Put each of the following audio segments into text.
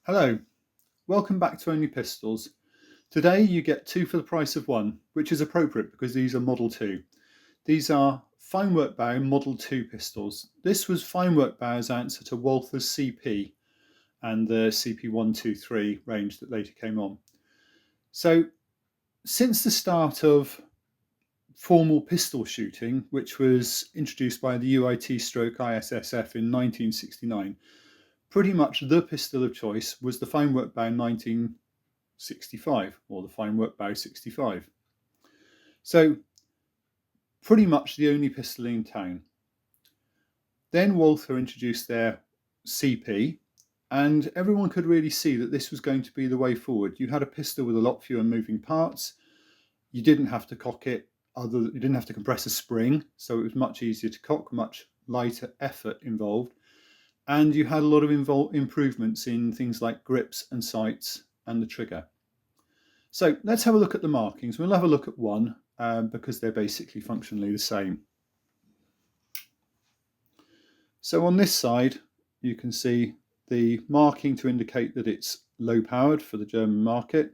Hello, welcome back to Only Pistols. Today you get two for the price of one, which is appropriate because these are Model 2. These are Feinwerkbau Model 2 pistols. This was Feinwerkbau's answer to Walther's CP and the CP123 range that later came on. So since the start of formal pistol shooting, which was introduced by the UIT/ISSF in 1969, pretty much the pistol of choice was the Feinwerkbau 1965 or the Feinwerkbau 65. So pretty much the only pistol in town. Then Walther introduced their CP, and everyone could really see that this was going to be the way forward. You had a pistol with a lot fewer moving parts. You didn't have to cock it, you didn't have to compress a spring, so it was much easier to cock, much lighter effort involved. And you had a lot of improvements in things like grips and sights and the trigger. So let's have a look at the markings. We'll have a look at one because they're basically functionally the same. So on this side, you can see the marking to indicate that it's low powered for the German market.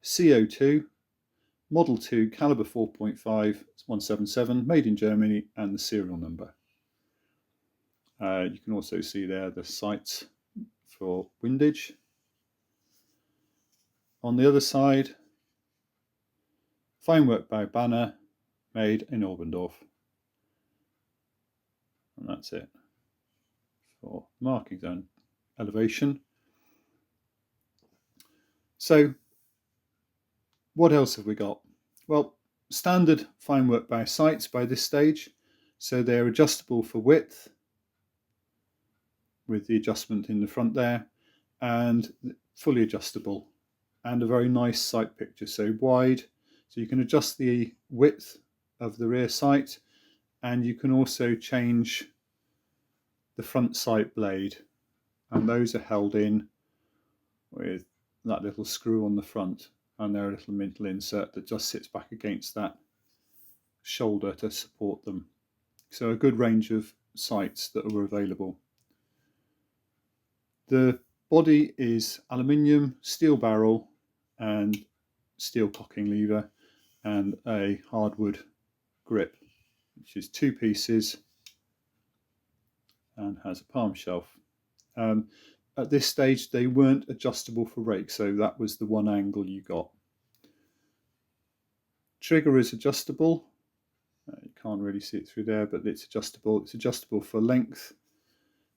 CO2, Model 2, caliber 4.5, 177, made in Germany, and the serial number. You can also see there the sights for windage. On the other side, Feinwerkbau banner made in Oberndorf. And that's it for markings and elevation. So what else have we got? Well, standard Feinwerkbau sights by this stage. So they're adjustable for width, with the adjustment in the front there, and fully adjustable, and a very nice sight picture, so wide, so you can adjust the width of the rear sight, and you can also change the front sight blade, and those are held in with that little screw on the front, and they're a little metal insert that just sits back against that shoulder to support them. So a good range of sights that were available. The body is aluminium, steel barrel, and steel cocking lever, and a hardwood grip, which is two pieces and has a palm shelf. At this stage, they weren't adjustable for rake, so that was the one angle you got. Trigger is adjustable. You can't really see it through there, but it's adjustable. It's adjustable for length.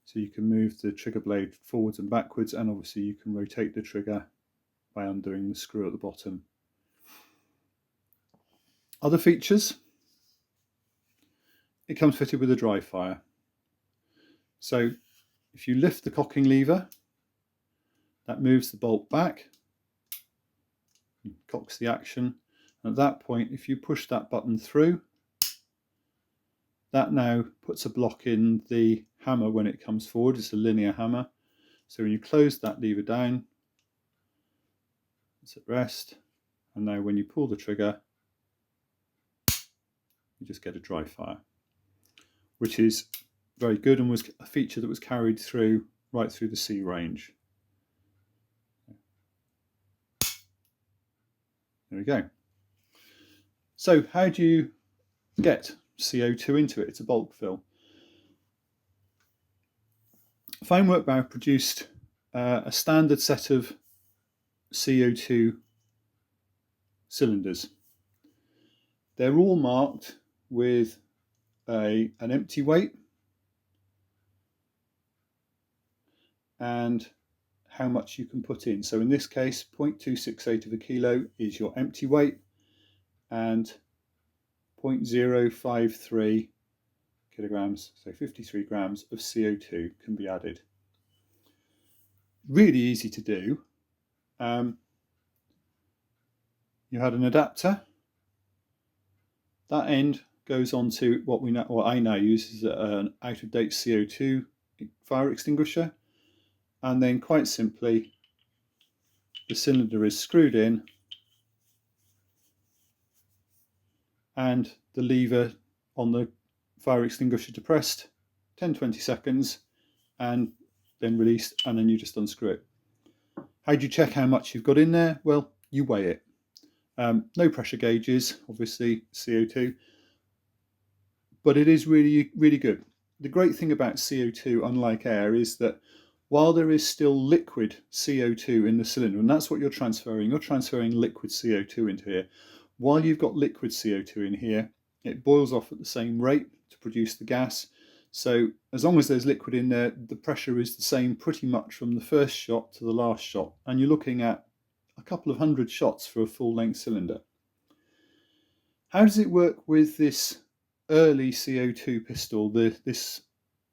So you can move the trigger blade forwards and backwards, and obviously you can rotate the trigger by undoing the screw at the bottom. Other features, it comes fitted with a dry fire. So if you lift the cocking lever, that moves the bolt back, cocks the action. And at that point, if you push that button through, that now puts a block in the hammer when it comes forward. It's a linear hammer. So when you close that lever down, it's at rest. And now when you pull the trigger, you just get a dry fire, which is very good and was a feature that was carried through right through the C range. There we go. So how do you get CO2 into it? It's a bulk fill. Feinwerkbau produced a standard set of CO2 cylinders. They're all marked with an empty weight and how much you can put in. So in this case, 0.268 of a kilo is your empty weight, and 0.053 kilograms, so 53 grams of CO2 can be added. Really easy to do. You had an adapter. That end goes on to what I now use is an out-of-date CO2 fire extinguisher, and then quite simply the cylinder is screwed in and the lever on the fire extinguisher depressed, 10-20 seconds, and then released, and then you just unscrew it. How do you check how much you've got in there? Well, you weigh it. No pressure gauges, obviously CO2, but it is really, really good. The great thing about CO2, unlike air, is that while there is still liquid CO2 in the cylinder, and that's what you're transferring liquid CO2 into here. While you've got liquid CO2 in here, it boils off at the same rate to produce the gas. So as long as there's liquid in there, the pressure is the same pretty much from the first shot to the last shot. And you're looking at a couple of hundred shots for a full-length cylinder. How does it work with this early CO2 pistol, this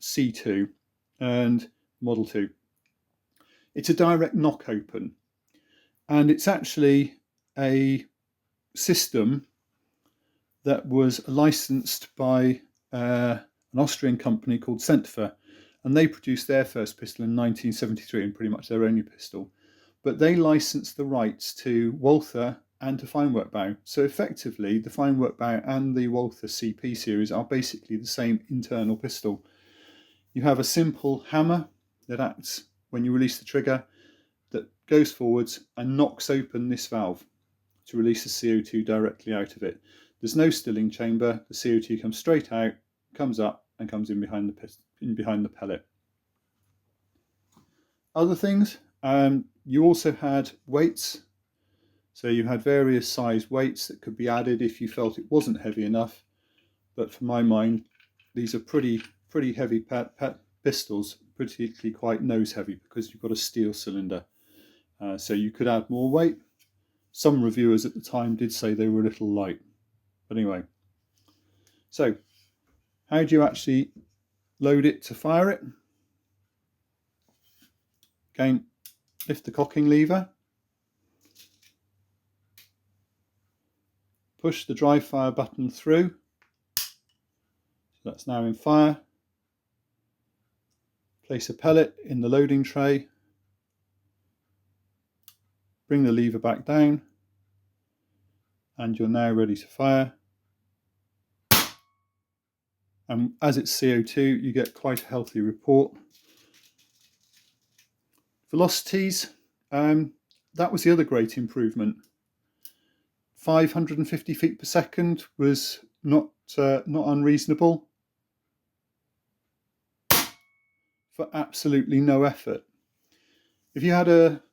C2 and Model 2? It's a direct knock open, and it's actually a system that was licensed by an Austrian company called Senfter, and they produced their first pistol in 1973, and pretty much their only pistol. But they licensed the rights to Walther and to Feinwerkbau. So effectively, the Feinwerkbau and the Walther CP series are basically the same internal pistol. You have a simple hammer that acts when you release the trigger, that goes forwards and knocks open this valve to release the CO2 directly out of it. There's no stilling chamber. The CO2 comes straight out, comes up, and comes in behind the pellet. Other things, you also had weights. So you had various size weights that could be added if you felt it wasn't heavy enough. But for my mind, these are pretty heavy pistols, particularly quite nose heavy because you've got a steel cylinder. So you could add more weight. Some reviewers at the time did say they were a little light. But anyway, so how do you actually load it to fire it? Again, lift the cocking lever. Push the dry fire button through. So that's now in fire. Place a pellet in the loading tray. Bring the lever back down. And you're now ready to fire. And as it's CO2, you get quite a healthy report. Velocities, that was the other great improvement. 550 feet per second was not unreasonable for absolutely no effort. If you had a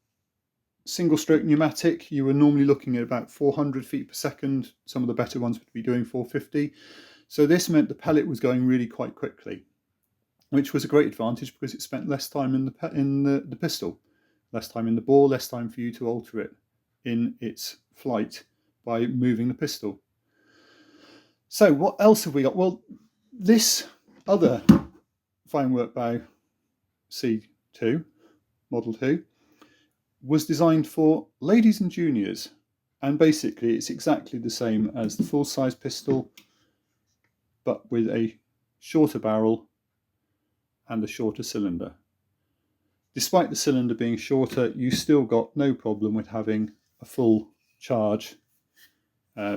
single stroke pneumatic, you were normally looking at about 400 feet per second. Some of the better ones would be doing 450. So this meant the pellet was going really quite quickly, which was a great advantage because it spent less time in the pistol, less time in the bore, less time for you to alter it in its flight by moving the pistol. So what else have we got? Well, this other Feinwerkbau C2, Model 2, was designed for ladies and juniors, and basically it's exactly the same as the full-size pistol, but with a shorter barrel and a shorter cylinder. Despite the cylinder being shorter, you still got no problem with having a full charge,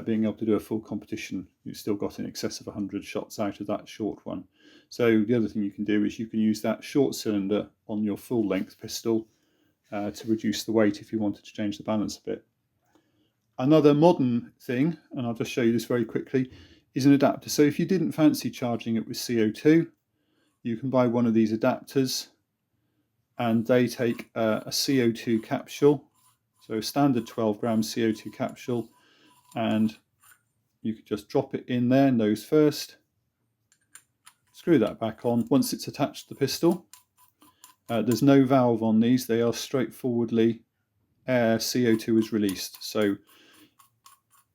being able to do a full competition. You've still got in excess of 100 shots out of that short one. So the other thing you can do is you can use that short cylinder on your full length pistol to reduce the weight if you wanted to change the balance a bit. Another modern thing, and I'll just show you this very quickly, is an adapter. So if you didn't fancy charging it with CO2, you can buy one of these adapters, and they take a CO2 capsule, so a standard 12 gram CO2 capsule, and you could just drop it in there, nose first, screw that back on. Once it's attached to the pistol, there's no valve on these, they are straightforwardly air. CO2 is released, so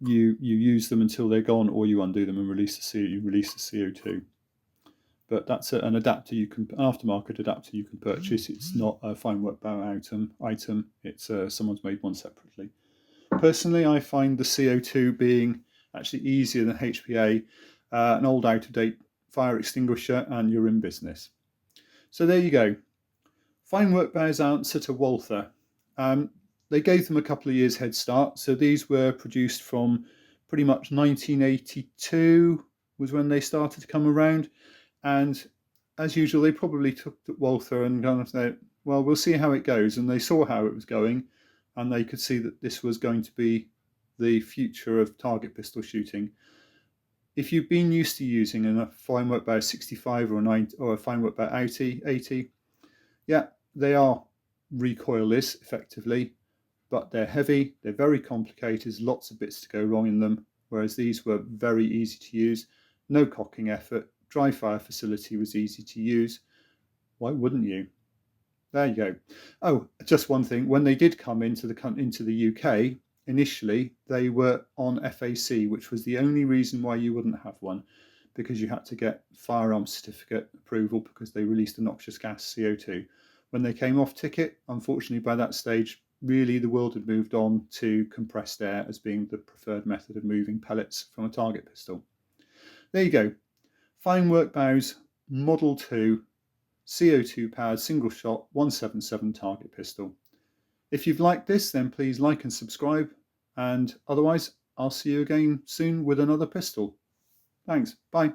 you use them until they're gone, or you undo them and release the CO2. But that's an adapter an aftermarket adapter you can purchase. It's not a Feinwerkbau item. It's someone's made one separately. Personally, I find the CO2 being actually easier than HPA, an old out-of-date fire extinguisher, and you're in business. So there you go. Feinwerkbau's answer to Walther. They gave them a couple of years head start. So these were produced from pretty much 1982 was when they started to come around. And as usual, they probably took Walther and kind of said, Well, we'll see how it goes. And they saw how it was going, and they could see that this was going to be the future of target pistol shooting. If you've been used to using a Feinwerkbau 65 or a Feinwerkbau 80, yeah, they are recoilless effectively, but they're heavy, they're very complicated, there's lots of bits to go wrong in them, whereas these were very easy to use, no cocking effort, dry fire facility was easy to use. Why wouldn't you? There you go. Oh, just one thing, when they did come into the UK, initially they were on FAC, which was the only reason why you wouldn't have one, because you had to get firearms certificate approval because they released a noxious gas, CO2. When they came off ticket, unfortunately by that stage, really the world had moved on to compressed air as being the preferred method of moving pellets from a target pistol. There you go. Feinwerkbau's Model 2 CO2 powered single shot 177 target pistol. If you've liked this, then please like and subscribe, and otherwise I'll see you again soon with another pistol. Thanks, bye.